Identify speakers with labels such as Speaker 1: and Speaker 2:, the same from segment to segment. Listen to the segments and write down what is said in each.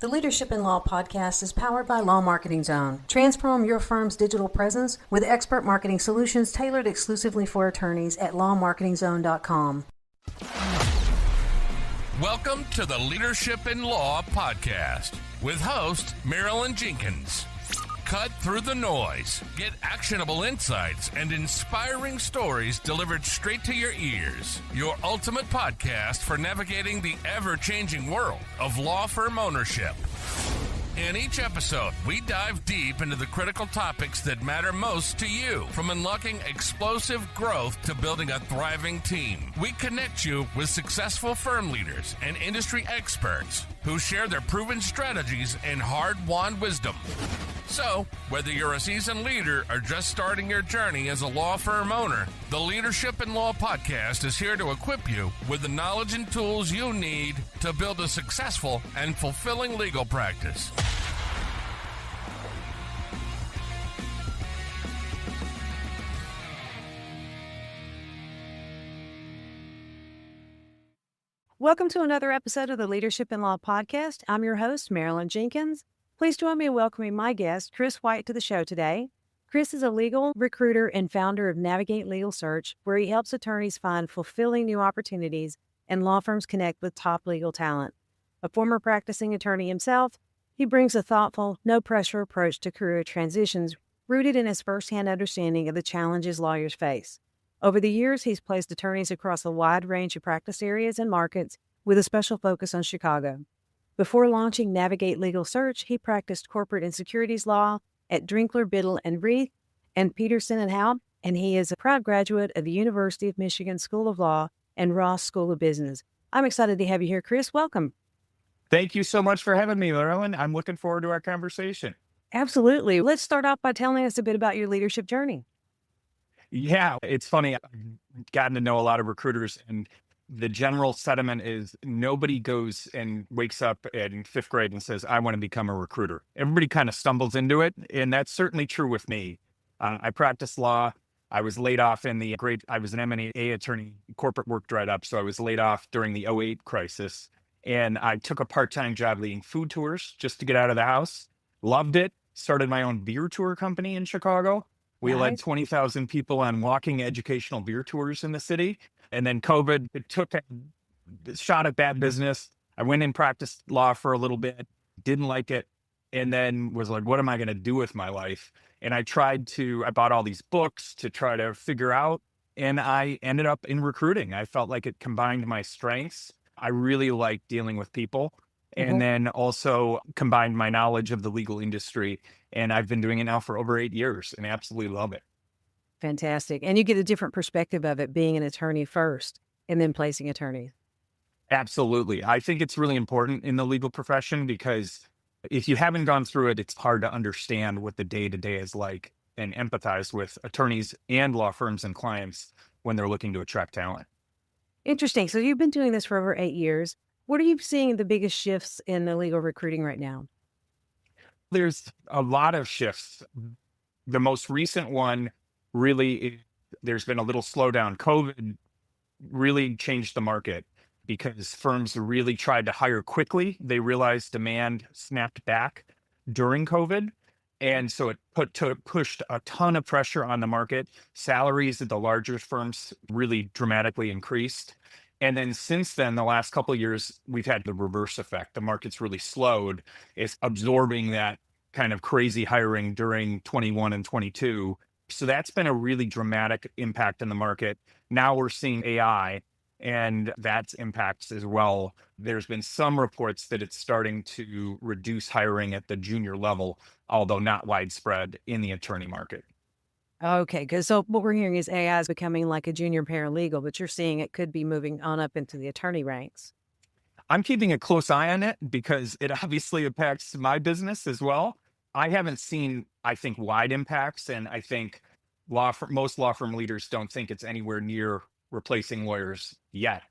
Speaker 1: The Leadership in Law podcast is powered by Law Marketing Zone. Transform your firm's digital presence with expert marketing solutions tailored exclusively for attorneys at lawmarketingzone.com.
Speaker 2: Welcome to the Leadership in Law podcast with host Marilyn Jenkins. Cut through the noise, get actionable insights and inspiring stories delivered straight to your ears. Your ultimate podcast for navigating the ever-changing world of law firm ownership. In each episode, we dive deep into the critical topics that matter most to you, from unlocking explosive growth to building a thriving team. We connect you with successful firm leaders and industry experts who share their proven strategies and hard-won wisdom. So, whether you're a seasoned leader or just starting your journey as a law firm owner, the Leadership in Law podcast is here to equip you with the knowledge and tools you need to build a successful and fulfilling legal practice.
Speaker 3: Welcome to another episode of the Leadership in Law podcast. I'm your host, Marilyn Jenkins. Please join me in welcoming my guest, Chris White, to the show today. Chris is a legal recruiter and founder of Navigate Legal Search, where he helps attorneys find fulfilling new opportunities and law firms connect with top legal talent. A former practicing attorney himself, he brings a thoughtful, no-pressure approach to career transitions rooted in his firsthand understanding of the challenges lawyers face. Over the years, he's placed attorneys across a wide range of practice areas and markets with a special focus on Chicago. Before launching Navigate Legal Search, he practiced corporate and securities law at Drinkler, Biddle & Reith and Peterson & Haupt, and he is a proud graduate of the University of Michigan School of Law and Ross School of Business. I'm excited to have you here, Chris. Welcome.
Speaker 4: Thank you so much for having me, Marilyn. I'm looking forward to our conversation.
Speaker 3: Absolutely. Let's start off by telling us a bit about your leadership journey.
Speaker 4: Yeah, it's funny. I've gotten to know a lot of recruiters, and the general sentiment is nobody goes and wakes up in fifth grade and says, I want to become a recruiter. Everybody kind of stumbles into it. And that's certainly true with me. I practiced law. I was laid off I was an M&A attorney. Corporate work dried up. So I was laid off during the '08 crisis. And I took a part-time job leading food tours just to get out of the house. Loved it. Started my own beer tour company in Chicago. We led 20,000 people on walking educational beer tours in the city. And then COVID, it took a shot at that business. I went and practiced law for a little bit, didn't like it, and then was like, what am I going to do with my life? And I bought all these books to try to figure out, and I ended up in recruiting. I felt like it combined my strengths. I really like dealing with people, and then also combined my knowledge of the legal industry. And I've been doing it now for over 8 years and absolutely love it.
Speaker 3: Fantastic. And you get a different perspective of it being an attorney first and then placing attorneys.
Speaker 4: Absolutely. I think it's really important in the legal profession because if you haven't gone through it, it's hard to understand what the day-to-day is like and empathize with attorneys and law firms and clients when they're looking to attract talent.
Speaker 3: Interesting. So you've been doing this for over 8 years. What are you seeing the biggest shifts in the legal recruiting right now?
Speaker 4: There's a lot of shifts. The most recent one there's been a little slowdown. COVID really changed the market because firms really tried to hire quickly. They realized demand snapped back during COVID. And so it pushed a ton of pressure on the market. Salaries at the larger firms really dramatically increased. And then since then, the last couple of years, we've had the reverse effect. The market's really slowed. It's absorbing that kind of crazy hiring during 21 and 22. So that's been a really dramatic impact in the market. Now we're seeing AI and that's impacts as well. There's been some reports that it's starting to reduce hiring at the junior level, although not widespread in the attorney market.
Speaker 3: Okay, because so what we're hearing is AI is becoming like a junior paralegal, but you're seeing it could be moving on up into the attorney ranks.
Speaker 4: I'm keeping a close eye on it because it obviously impacts my business as well. I haven't seen, I think, wide impacts, and I think most law firm leaders don't think it's anywhere near replacing lawyers yet.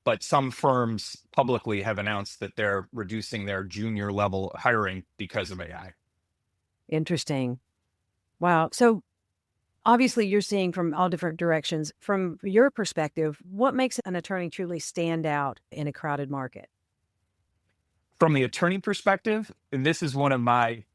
Speaker 4: But some firms publicly have announced that they're reducing their junior level hiring because of AI.
Speaker 3: Interesting. Wow. So obviously you're seeing from all different directions. From your perspective, what makes an attorney truly stand out in a crowded market?
Speaker 4: From the attorney perspective, and this is one of my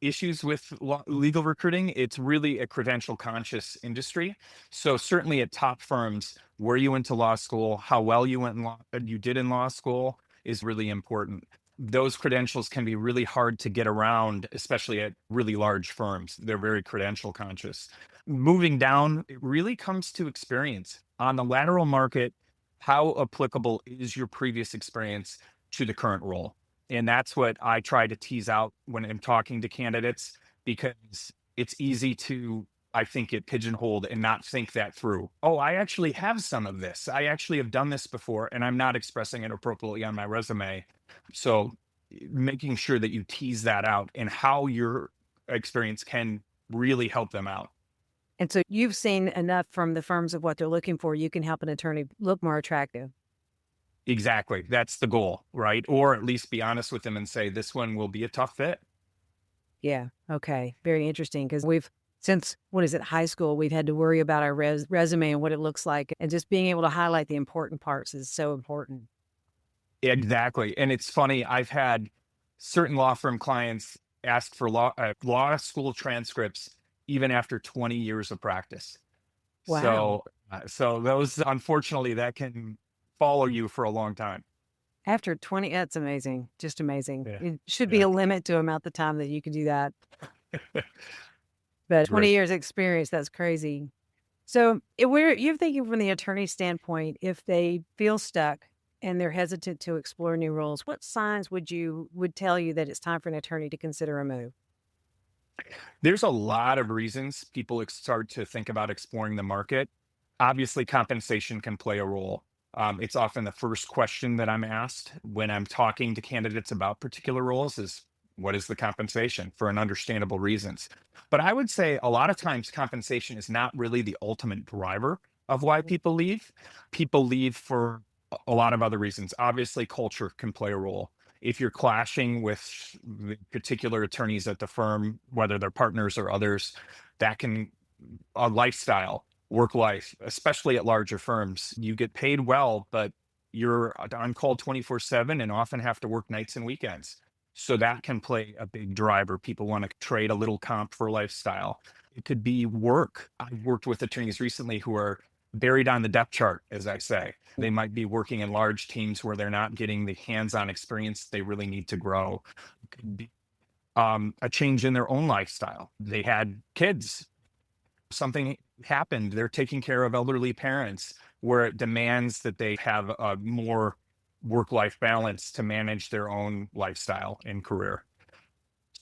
Speaker 4: issues with legal recruiting, it's really a credential conscious industry. So certainly at top firms, where you went to law school, how well you did in law school is really important. Those credentials can be really hard to get around, especially at really large firms. They're very credential conscious. Moving down, it really comes to experience. On the lateral market, how applicable is your previous experience to the current role? And that's what I try to tease out when I'm talking to candidates, because it's easy to, I think, get pigeonholed and not think that through. Oh, I actually have some of this. I actually have done this before, and I'm not expressing it appropriately on my resume. So making sure that you tease that out and how your experience can really help them out.
Speaker 3: And so you've seen enough from the firms of what they're looking for. You can help an attorney look more attractive.
Speaker 4: Exactly. That's the goal, right? Or at least be honest with them and say, this one will be a tough fit.
Speaker 3: Yeah. Okay. Very interesting, because since, high school, we've had to worry about our resume and what it looks like. And just being able to highlight the important parts is so important.
Speaker 4: Exactly. And it's funny, I've had certain law firm clients ask for law school transcripts even after 20 years of practice.
Speaker 3: Wow.
Speaker 4: So those, unfortunately, that can follow you for a long time.
Speaker 3: After 20, that's amazing. Just amazing.
Speaker 4: Yeah.
Speaker 3: It should be a limit to amount the time that you can do that. But 20
Speaker 4: Right.
Speaker 3: years experience, that's crazy. So you're thinking from the attorney standpoint, if they feel stuck and they're hesitant to explore new roles, what signs would tell you that it's time for an attorney to consider a move?
Speaker 4: There's a lot of reasons people start to think about exploring the market. Obviously, compensation can play a role. It's often the first question that I'm asked when I'm talking to candidates about particular roles is, what is the compensation, for an understandable reasons. But I would say a lot of times compensation is not really the ultimate driver of why people leave. People leave for a lot of other reasons. Obviously, culture can play a role. If you're clashing with the particular attorneys at the firm, whether they're partners or others, that can, a lifestyle, work life, especially at larger firms, you get paid well, but you're on call 24/7 and often have to work nights and weekends. So that can play a big driver. People want to trade a little comp for lifestyle. It could be work. I've worked with attorneys recently who are buried on the depth chart, as I say. They might be working in large teams where they're not getting the hands-on experience they really need to grow. It could be a change in their own lifestyle. They had kids. Something happened. They're taking care of elderly parents where it demands that they have a more work-life balance to manage their own lifestyle and career.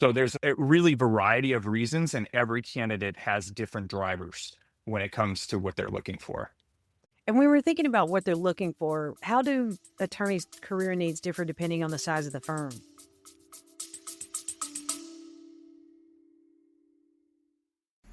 Speaker 4: So there's a really variety of reasons, and every candidate has different drivers when it comes to what they're looking for.
Speaker 3: And when we're thinking about what they're looking for, how do attorneys' career needs differ depending on the size of the firm?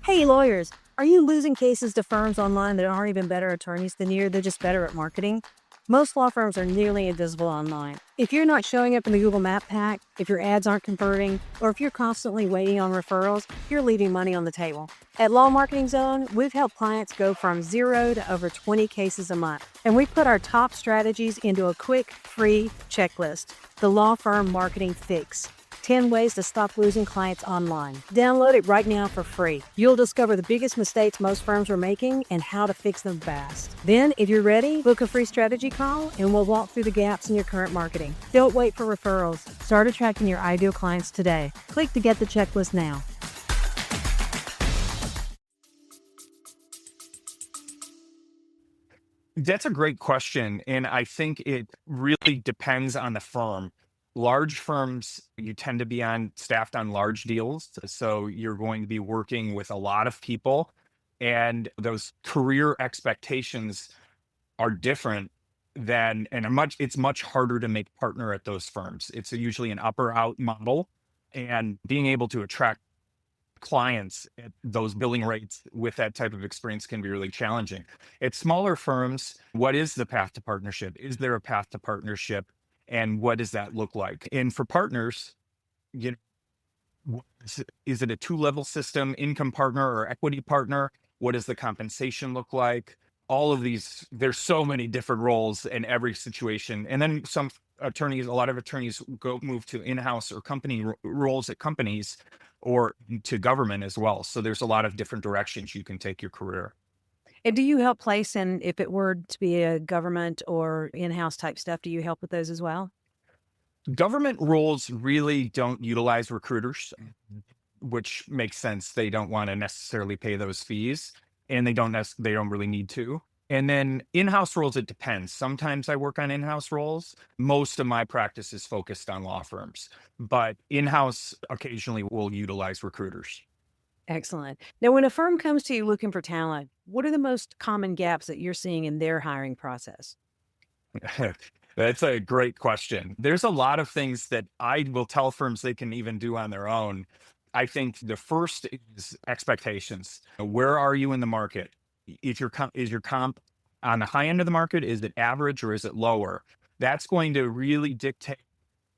Speaker 5: Hey, lawyers, are you losing cases to firms online that aren't even better attorneys than you? They're just better at marketing. Most law firms are nearly invisible online. If you're not showing up in the Google Map pack, if your ads aren't converting, or if you're constantly waiting on referrals, you're leaving money on the table. At Law Marketing Zone, we've helped clients go from 0 to over 20 cases a month. And we put our top strategies into a quick, free checklist, the Law Firm Marketing Fix. 10 ways to stop losing clients online. Download it right now for free. You'll discover the biggest mistakes most firms are making and how to fix them fast. Then, if you're ready, book a free strategy call and we'll walk through the gaps in your current marketing. Don't wait for referrals. Start attracting your ideal clients today. Click to get the checklist now.
Speaker 4: That's a great question. And I think it really depends on the firm. Large firms, you tend to be staffed on large deals. So you're going to be working with a lot of people, and those career expectations are different it's much harder to make partner at those firms. It's usually an up or out model, and being able to attract clients at those billing rates with that type of experience can be really challenging. At smaller firms, what is the path to partnership? Is there a path to partnership? And what does that look like? And for partners, is it a 2-level system, income partner or equity partner? What does the compensation look like? All of these, there's so many different roles in every situation. And then some a lot of attorneys move to in-house or company roles at companies or to government as well. So there's a lot of different directions you can take your career.
Speaker 3: And do you help place in, if it were to be a government or in-house type stuff, do you help with those as well?
Speaker 4: Government roles really don't utilize recruiters, which makes sense. They don't want to necessarily pay those fees, and they don't really need to. And then in-house roles, it depends. Sometimes I work on in-house roles. Most of my practice is focused on law firms, but in-house occasionally will utilize recruiters.
Speaker 3: Excellent. Now, when a firm comes to you looking for talent, what are the most common gaps that you're seeing in their hiring process?
Speaker 4: That's a great question. There's a lot of things that I will tell firms they can even do on their own. I think the first is expectations. Where are you in the market? Is your comp on the high end of the market? Is it average or is it lower? That's going to really dictate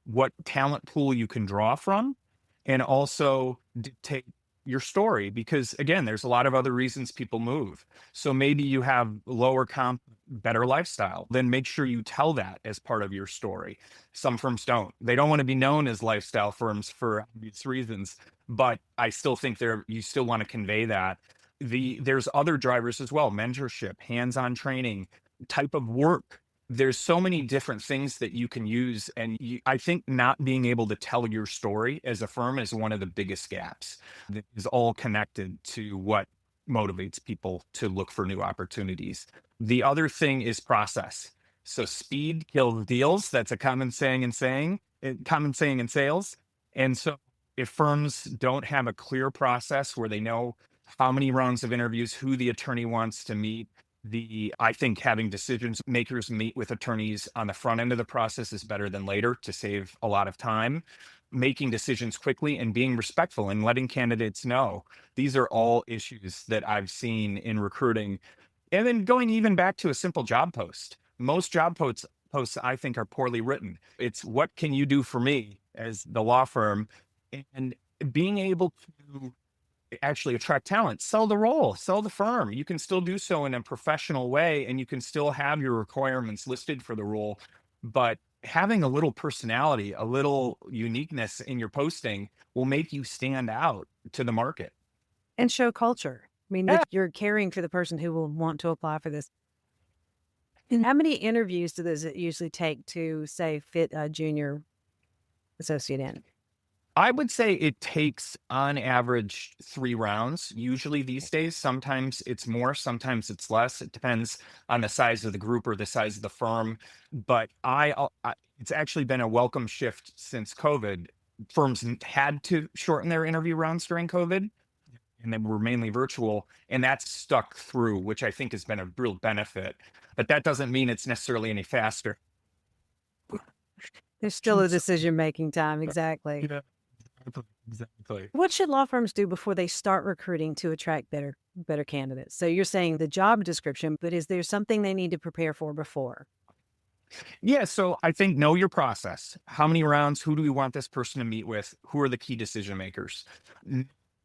Speaker 4: what talent pool you can draw from, and also dictate your story, because again, there's a lot of other reasons people move. So maybe you have lower comp, better lifestyle, then make sure you tell that as part of your story. Some firms don't. They don't want to be known as lifestyle firms for obvious reasons, but I still think you still want to convey that. There's other drivers as well: mentorship, hands-on training, type of work. There's so many different things that you can use. And I think not being able to tell your story as a firm is one of the biggest gaps that is all connected to what motivates people to look for new opportunities. The other thing is process. So speed kills deals. That's a common saying in sales. And so if firms don't have a clear process where they know how many rounds of interviews, who the attorney wants to meet, I think having decisions makers meet with attorneys on the front end of the process is better than later to save a lot of time. Making decisions quickly and being respectful and letting candidates know. These are all issues that I've seen in recruiting. And then going even back to a simple job post. Most job posts I think are poorly written. It's what can you do for me as the law firm, and being able to actually attract talent, sell the role, sell the firm. You can still do so in a professional way, and you can still have your requirements listed for the role. But having a little personality, a little uniqueness in your posting will make you stand out to the market.
Speaker 3: And show culture. I mean,
Speaker 4: Yeah.
Speaker 3: that you're caring for the person who will want to apply for this. And how many interviews does it usually take to, say, fit a junior associate in?
Speaker 4: I would say it takes on average 3 rounds, usually these days. Sometimes it's more, sometimes it's less. It depends on the size of the group or the size of the firm. But it's actually been a welcome shift since COVID. Firms had to shorten their interview rounds during COVID, and they were mainly virtual, and that's stuck through, which I think has been a real benefit. But that doesn't mean it's necessarily any faster.
Speaker 3: There's still a decision-making time. Exactly.
Speaker 4: Yeah. Exactly.
Speaker 3: What should law firms do before they start recruiting to attract better candidates? So you're saying the job description, but is there something they need to prepare for before?
Speaker 4: Yeah, so I think know your process. How many rounds? Who do we want this person to meet with? Who are the key decision makers?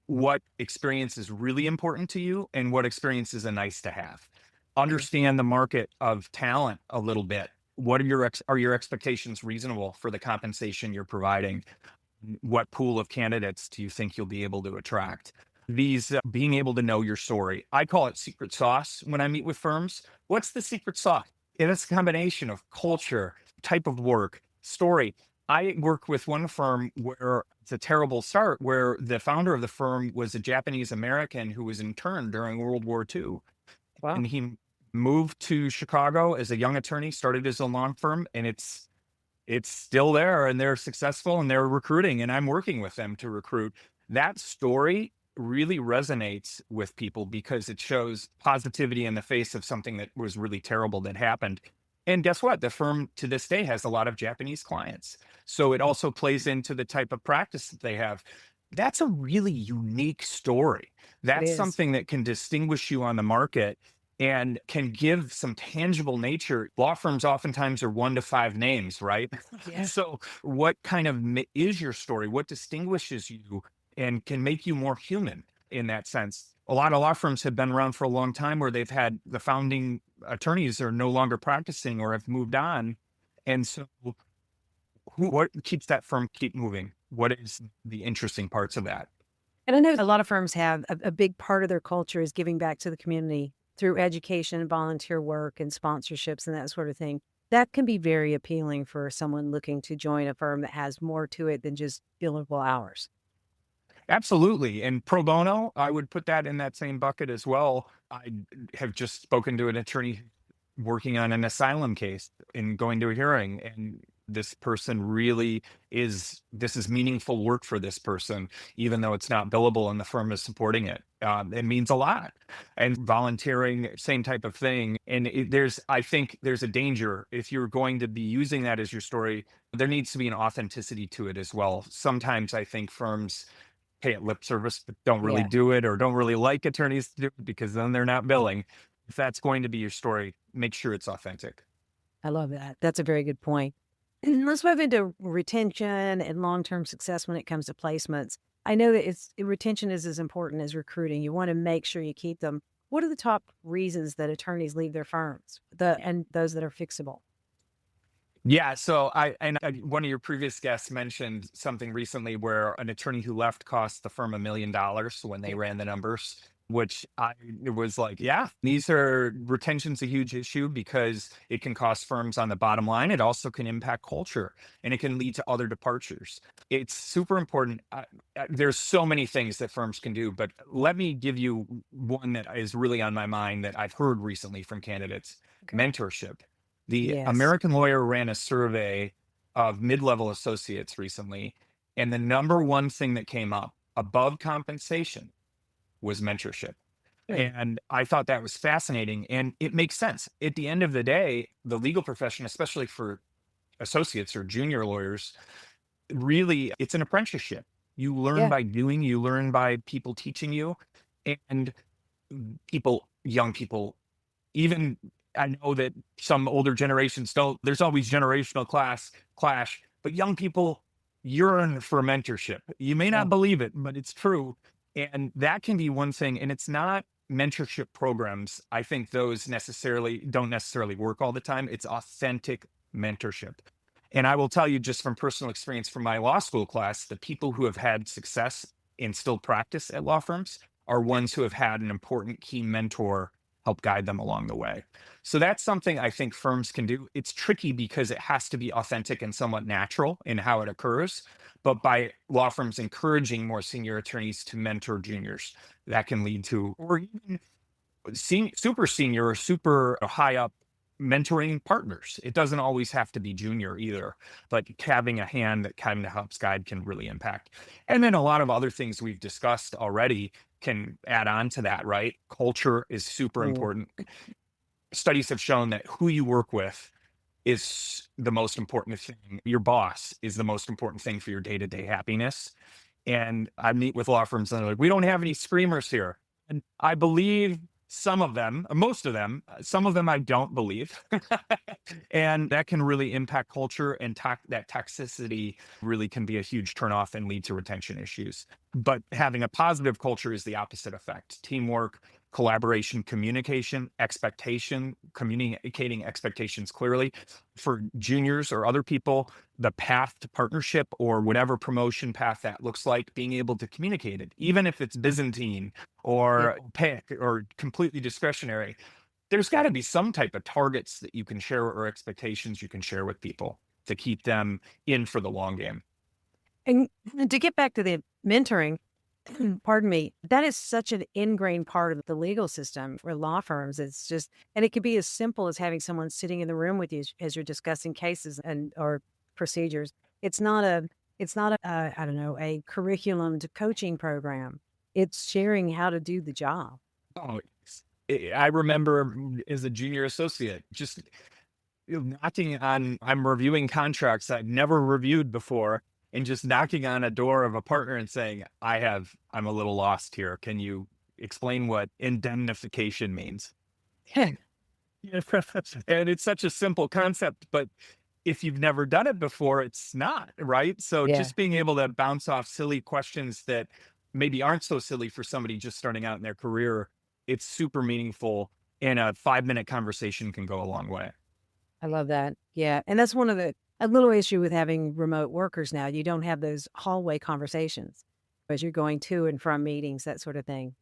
Speaker 4: What experience is really important to you, and what experience is a nice to have? Understand the market of talent a little bit. What are your expectations reasonable for the compensation you're providing? What pool of candidates do you think you'll be able to attract? These being able to know your story. I call it secret sauce when I meet with firms. What's the secret sauce? It's a combination of culture, type of work, story. I work with one firm where it's a terrible start, where the founder of the firm was a Japanese American who was interned during World War II.
Speaker 3: Wow.
Speaker 4: And he moved to Chicago as a young attorney, started his own law firm, and it's still there, and they're successful, and they're recruiting, and I'm working with them to recruit. That story really resonates with people because it shows positivity in the face of something that was really terrible that happened. And guess what? The firm to this day has a lot of Japanese clients. So it also plays into the type of practice that they have. That's a really unique story. That's something that can distinguish you on the market and can give some tangible nature. Law firms oftentimes are 1 to 5 names, right?
Speaker 3: Yeah.
Speaker 4: So what kind of is your story? What distinguishes you and can make you more human in that sense? A lot of law firms have been around for a long time where they've had the founding attorneys are no longer practicing or have moved on. And so what keeps that firm keep moving? What is the interesting parts of that?
Speaker 3: And I know a lot of firms have a big part of their culture is giving back to the community through education, volunteer work, and sponsorships and that sort of thing. That can be very appealing for someone looking to join a firm that has more to it than just billable hours.
Speaker 4: Absolutely. And pro bono, I would put that in that same bucket as well. I have just spoken to an attorney working on an asylum case and going to a hearing. And this person really this is meaningful work for this person, even though it's not billable and the firm is supporting it. It means a lot. And volunteering, same type of thing. And I think there's a danger if you're going to be using that as your story, there needs to be an authenticity to it as well. Sometimes I think firms pay it lip service, but don't really
Speaker 3: Yeah.
Speaker 4: do it or don't really like attorneys to do it because then they're not billing. If that's going to be your story, make sure it's authentic.
Speaker 3: I love that. That's a very good point. And let's move into retention and long-term success when it comes to placements. I know that retention is as important as recruiting. You want to make sure you keep them. What are the top reasons that attorneys leave their firms, and those that are fixable?
Speaker 4: Yeah. So one of your previous guests mentioned something recently where an attorney who left cost the firm $1 million when they ran the numbers, which it was like, yeah, retention's a huge issue because it can cost firms on the bottom line. It also can impact culture and it can lead to other departures. It's super important. There's so many things that firms can do, but let me give you one that is really on my mind that I've heard recently from candidates.
Speaker 3: Okay.
Speaker 4: Mentorship. The
Speaker 3: Yes.
Speaker 4: American Lawyer ran a survey of mid-level associates recently, and the number one thing that came up above compensation was mentorship. And I thought that was fascinating, and it makes sense. At the end of the day, the legal profession, especially for associates or junior lawyers, really, it's an apprenticeship. You learn
Speaker 3: Yeah.
Speaker 4: by doing, you learn by people teaching you, and young people, even I know that some older generations don't, there's always generational clash, but young people yearn for mentorship. You may not believe it, but it's true. And that can be one thing. And it's not mentorship programs. I think those don't necessarily work all the time. It's authentic mentorship. And I will tell you just from personal experience from my law school class, the people who have had success and still practice at law firms are ones who have had an important key mentor help guide them along the way. So that's something I think firms can do. It's tricky because it has to be authentic and somewhat natural in how it occurs. But by law firms encouraging more senior attorneys to mentor juniors, that can lead to, or even super senior or super high up mentoring partners. It doesn't always have to be junior either, but having a hand that kind of helps guide can really impact. And then a lot of other things we've discussed already can add on to that, right? Culture is super important. Studies have shown that who you work with is the most important thing. Your boss is the most important thing for your day-to-day happiness. And I meet with law firms and they're like, we don't have any screamers here. And I believe some of them, most of them, some of them I don't believe. And that can really impact culture, and that toxicity really can be a huge turnoff and lead to retention issues. But having a positive culture is the opposite effect. Teamwork, collaboration, communication, communicating expectations clearly. For juniors or other people, the path to partnership or whatever promotion path that looks like, being able to communicate it, even if it's Byzantine or opaque or completely discretionary, there's got to be some type of targets that you can share or expectations you can share with people to keep them in for the long game.
Speaker 3: And to get back to the mentoring, pardon me, that is such an ingrained part of the legal system for law firms. It's just, and it could be as simple as having someone sitting in the room with you as you're discussing cases or procedures. It's not a I don't know, a curriculum to coaching program. It's sharing how to do the job.
Speaker 4: Oh, I remember as a junior associate, just knocking on, I'm reviewing contracts I'd never reviewed before, and just knocking on a door of a partner and saying, I'm a little lost here. Can you explain what indemnification means? And it's such a simple concept, but if you've never done it before, it's not, right? So just being able to bounce off silly questions that maybe aren't so silly for somebody just starting out in their career, it's super meaningful, and a 5-minute conversation can go a long way.
Speaker 3: I love that. Yeah. And that's one of the, a little issue with having remote workers now. You don't have those hallway conversations as you're going to and from meetings, that sort of thing.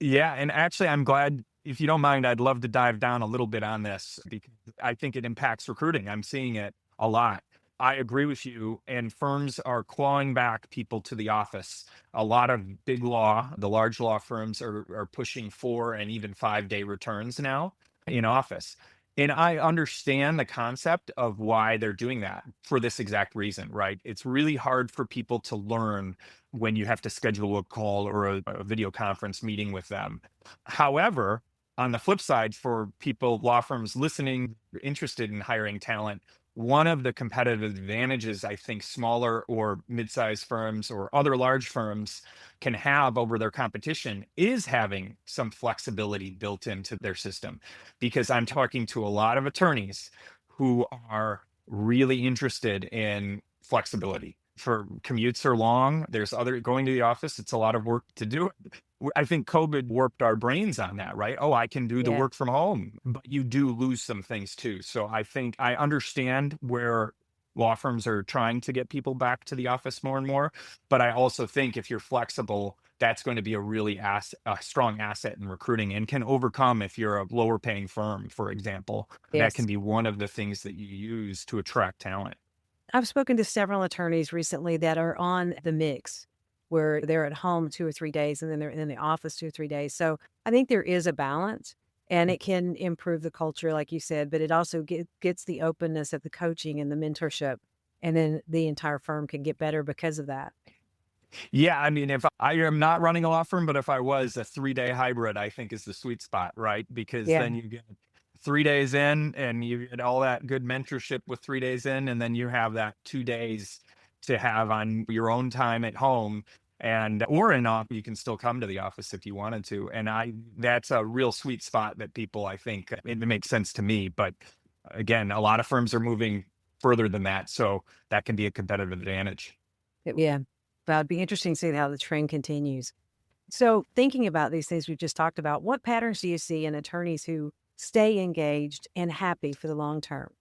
Speaker 4: Yeah, and actually, I'm glad, if you don't mind, I'd love to dive down a little bit on this because I think it impacts recruiting. I'm seeing it a lot. I agree with you, and firms are clawing back people to the office. A lot of big law, the large law firms are pushing 4 and even 5 day returns now in office. And I understand the concept of why they're doing that for this exact reason, right? It's really hard for people to learn when you have to schedule a call or a video conference meeting with them. However, on the flip side, for people, law firms listening, interested in hiring talent, one of the competitive advantages I think smaller or mid-sized firms or other large firms can have over their competition is having some flexibility built into their system. Because I'm talking to a lot of attorneys who are really interested in flexibility. For commutes are long, there's other going to the office, it's a lot of work to do. I think COVID warped our brains on that, right? Oh, I can do the
Speaker 3: Yeah.
Speaker 4: work from home, but you do lose some things too. So I think I understand where law firms are trying to get people back to the office more and more. But I also think if you're flexible, that's going to be a really a strong asset in recruiting and can overcome if you're a lower paying firm, for example. That can
Speaker 3: Yes.
Speaker 4: be one of the things that you use to attract talent.
Speaker 3: I've spoken to several attorneys recently that are on the mix where they're at home 2 or 3 days and then they're in the office 2 or 3 days. So I think there is a balance and it can improve the culture, like you said, but it also gets the openness of the coaching and the mentorship. And then the entire firm can get better because of that.
Speaker 4: Yeah, I mean, if I am not running a law firm, but if I was, a 3 day hybrid, I think is the sweet spot, right? Because
Speaker 3: Yeah.
Speaker 4: then you get 3 days in and you get all that good mentorship with 3 days in, and then you have that 2 days to have on your own time at home and or in off, you can still come to the office if you wanted to. And that's a real sweet spot that people, I think it makes sense to me. But again, a lot of firms are moving further than that. So that can be a competitive advantage.
Speaker 3: Yeah. But it'd be interesting to see how the trend continues. So thinking about these things we've just talked about, what patterns do you see in attorneys who stay engaged and happy for the long term?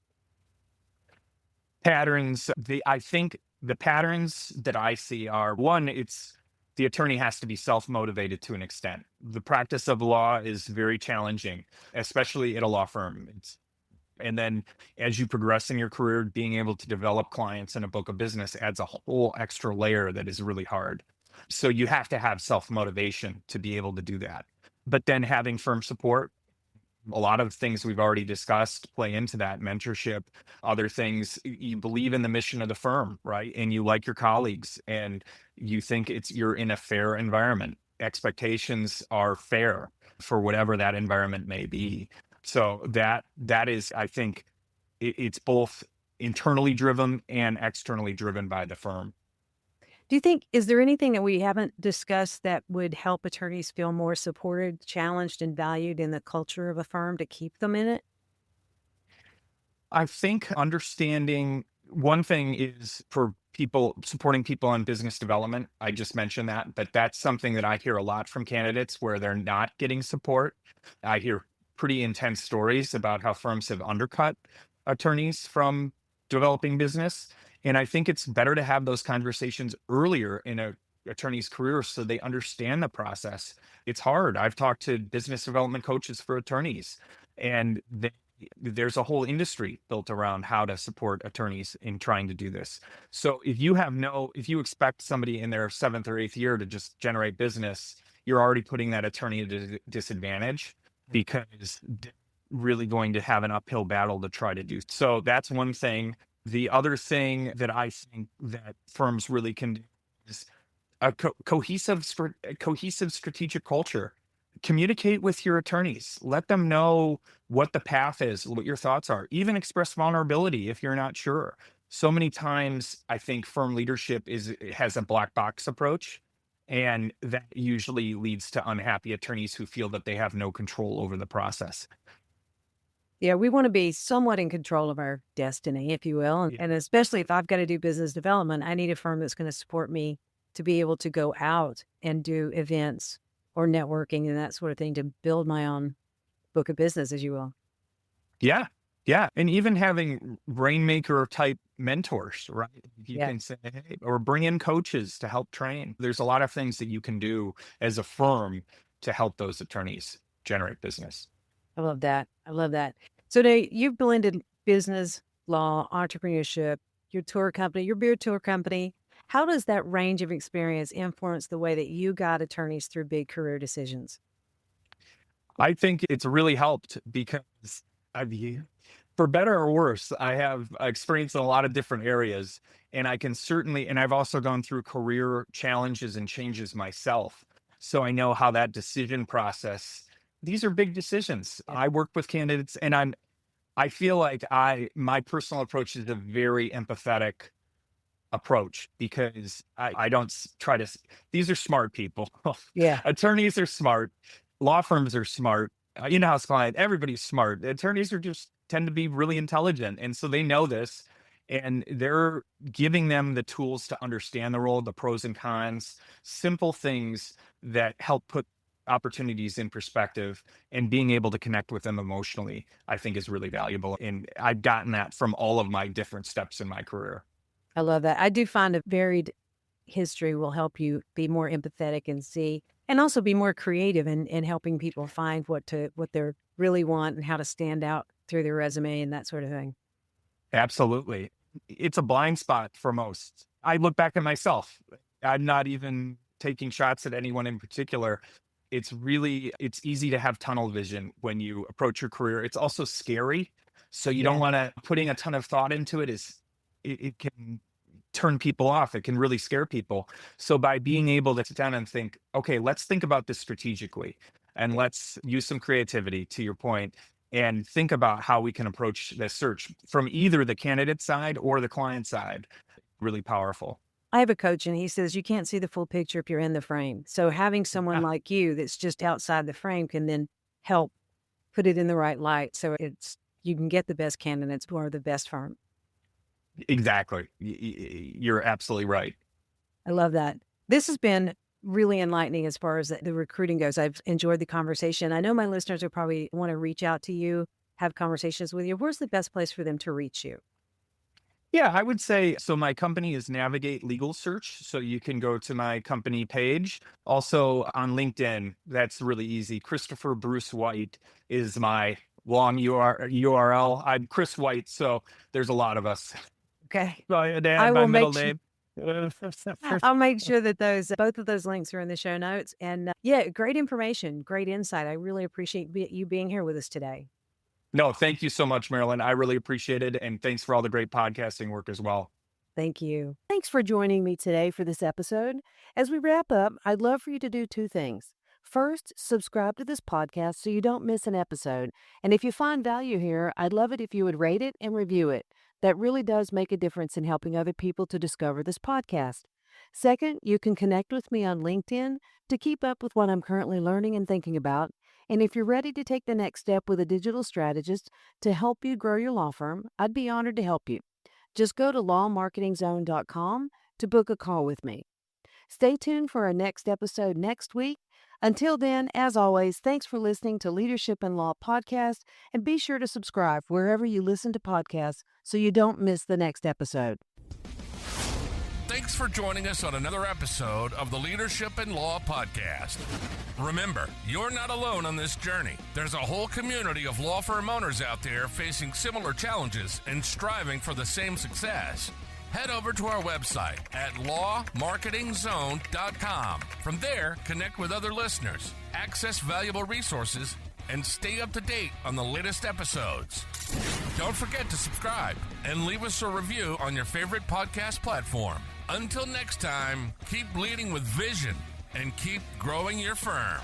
Speaker 4: Patterns, I think the patterns that I see are, one, it's the attorney has to be self-motivated to an extent. The practice of law is very challenging, especially at a law firm. And then as you progress in your career, being able to develop clients in a book of business adds a whole extra layer that is really hard. So you have to have self-motivation to be able to do that. But then having firm support, a lot of things we've already discussed play into that. Mentorship, other things, you believe in the mission of the firm, right? And you like your colleagues and you think you're in a fair environment. Expectations are fair for whatever that environment may be. So that is, I think it's both internally driven and externally driven by the firm.
Speaker 3: Do you think, is there anything that we haven't discussed that would help attorneys feel more supported, challenged, and valued in the culture of a firm to keep them in it?
Speaker 4: I think understanding one thing is for people supporting people on business development. I just mentioned that, but that's something that I hear a lot from candidates where they're not getting support. I hear pretty intense stories about how firms have undercut attorneys from developing business. And I think it's better to have those conversations earlier in a attorney's career so they understand the process. It's hard. I've talked to business development coaches for attorneys, and there's a whole industry built around how to support attorneys in trying to do this. So if you expect somebody in their 7th or 8th year to just generate business, you're already putting that attorney at a disadvantage because they're really going to have an uphill battle to try to do. So that's one thing. The other thing that I think that firms really can do is a cohesive strategic culture. Communicate with your attorneys. Let them know what the path is, what your thoughts are. Even express vulnerability if you're not sure. So many times, I think firm leadership has a black box approach, and that usually leads to unhappy attorneys who feel that they have no control over the process.
Speaker 3: Yeah, we want to be somewhat in control of our destiny, if you will.
Speaker 4: Yeah.
Speaker 3: And especially if I've got to do business development, I need a firm that's going to support me to be able to go out and do events or networking and that sort of thing to build my own book of business, as you will.
Speaker 4: Yeah. Yeah. And even having rainmaker type mentors, right? You
Speaker 3: Yeah.
Speaker 4: can say, hey, or bring in coaches to help train. There's a lot of things that you can do as a firm to help those attorneys generate business.
Speaker 3: I love that. I love that. So now you've blended business, law, entrepreneurship, your tour company, your beer tour company. How does that range of experience influence the way that you guide attorneys through big career decisions?
Speaker 4: I think it's really helped because I've, for better or worse, I have experience in a lot of different areas. And I can certainly, and I've also gone through career challenges and changes myself. So I know how that decision process, these are big decisions.
Speaker 3: Yeah.
Speaker 4: I work with candidates and I feel like my personal approach is a very empathetic approach because I don't try to, these are smart people.
Speaker 3: Yeah.
Speaker 4: Attorneys are smart. Law firms are smart. In-house client, everybody's smart. Attorneys are just tend to be really intelligent. And so they know this and they're giving them the tools to understand the role, the pros and cons, simple things that help put opportunities in perspective, and being able to connect with them emotionally, I think is really valuable. And I've gotten that from all of my different steps in my career.
Speaker 3: I love that. I do find a varied history will help you be more empathetic and see, and also be more creative in helping people find what they really want and how to stand out through their resume and that sort of thing.
Speaker 4: Absolutely. It's a blind spot for most. I look back at myself. I'm not even taking shots at anyone in particular. It's easy to have tunnel vision when you approach your career. It's also scary. So you don't want to putting a ton of thought into it it can turn people off. It can really scare people. So by being able to sit down and think, okay, let's think about this strategically and let's use some creativity, to your point, and think about how we can approach this search from either the candidate side or the client side. Really powerful.
Speaker 3: I have a coach and he says you can't see the full picture if you're in the frame. So having someone like you that's just outside the frame can then help put it in the right light. So you can get the best candidates who are the best firm.
Speaker 4: Exactly. You're absolutely right.
Speaker 3: I love that. This has been really enlightening as far as the recruiting goes. I've enjoyed the conversation. I know my listeners will probably want to reach out to you, have conversations with you. Where's the best place for them to reach you?
Speaker 4: Yeah, I would say, so my company is Navigate Legal Search. So you can go to my company page. Also on LinkedIn, that's really easy. Christopher Bruce White is my long URL. I'm Chris White, so there's a lot of us.
Speaker 3: Okay.
Speaker 4: So
Speaker 3: I will
Speaker 4: my middle
Speaker 3: make
Speaker 4: name.
Speaker 3: I'll make sure that both of those links are in the show notes. And great information, great insight. I really appreciate you being here with us today.
Speaker 4: No, thank you so much, Marilyn. I really appreciate it. And thanks for all the great podcasting work as well.
Speaker 3: Thank you.
Speaker 5: Thanks for joining me today for this episode. As we wrap up, I'd love for you to do two things. First, subscribe to this podcast so you don't miss an episode. And if you find value here, I'd love it if you would rate it and review it. That really does make a difference in helping other people to discover this podcast. Second, you can connect with me on LinkedIn to keep up with what I'm currently learning and thinking about. And if you're ready to take the next step with a digital strategist to help you grow your law firm, I'd be honored to help you. Just go to lawmarketingzone.com to book a call with me. Stay tuned for our next episode next week. Until then, as always, thanks for listening to Leadership in Law Podcast, and be sure to subscribe wherever you listen to podcasts so you don't miss the next episode.
Speaker 2: Thanks for joining us on another episode of the Leadership in Law Podcast. Remember, you're not alone on this journey. There's a whole community of law firm owners out there facing similar challenges and striving for the same success. Head over to our website at lawmarketingzone.com. From there, connect with other listeners, access valuable resources, and stay up to date on the latest episodes. Don't forget to subscribe and leave us a review on your favorite podcast platform. Until next time, keep leading with vision and keep growing your firm.